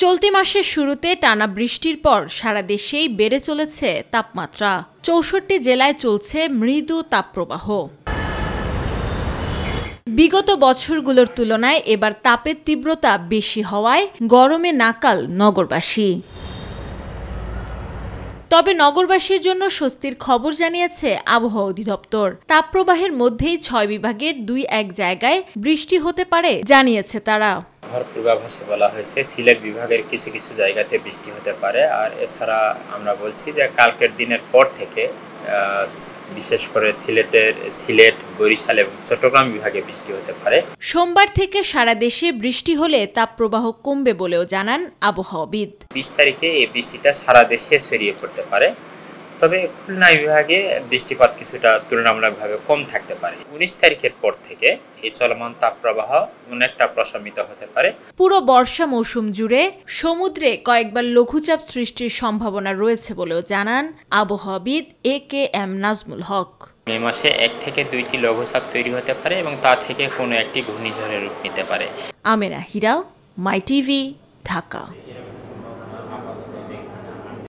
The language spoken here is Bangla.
চলতি মাসের শুরুতে টানা বৃষ্টির পর সারা দেশেই বেড়ে চলেছে তাপমাত্রা। ৬৪ জেলায় চলছে মৃদু তাপপ্রবাহ। বিগত বছরগুলোর তুলনায় এবার তাপের তীব্রতা বেশি হওয়ায় গরমে নাকাল নগরবাসী। তবে নগরবাসীর জন্য স্বস্তির খবর জানিয়েছে আবহাওয়া অধিদপ্তর। তাপপ্রবাহের মধ্যেই ৬ বিভাগের ২-১ জায়গায় বৃষ্টি হতে পারে জানিয়েছে তারা। পূর্বাভাসে বলা হয়েছে সিলেট বিভাগের কিছু কিছু জায়গাতে বৃষ্টি হতে পারে। আর এছাড়া আমরা বলছি যে কালকের দিনের পর থেকে বিশেষ করে সিলেট, বরিশাল এবং চট্টগ্রাম বিভাগে বৃষ্টি হতে পারে। সোমবার থেকে সারা দেশে বৃষ্টি হলে তাপপ্রবাহ কমবে বলেও জানান আবহাওয়াবিদ। ২০ তারিখে এই বৃষ্টিটা সারা দেশে ছড়িয়ে পড়তে পারে, তবে খুলনা বিভাগে বৃষ্টিপাত কিছুটা তুলনামূলকভাবে কম থাকতে পারে। ১৯ তারিখের পর থেকে এই চলমান তাপপ্রবাহ অনেকটা প্রশমিত হতে পারে। পুরো বর্ষা মৌসুম জুড়ে সমুদ্রে কয়েকবার লঘুচাপ সৃষ্টির সম্ভাবনা রয়েছে বলেও জানান আবহাওয়াবিদ AKM নাজমুল হক। মে মাসে ১ থেকে ২টি লঘুচাপ তৈরি হতে পারে এবং তা থেকে কোনো একটি ঘূর্ণিঝড়ের রূপ নিতে পারে। আমেরা হিরা, মাই টিভি, ঢাকা।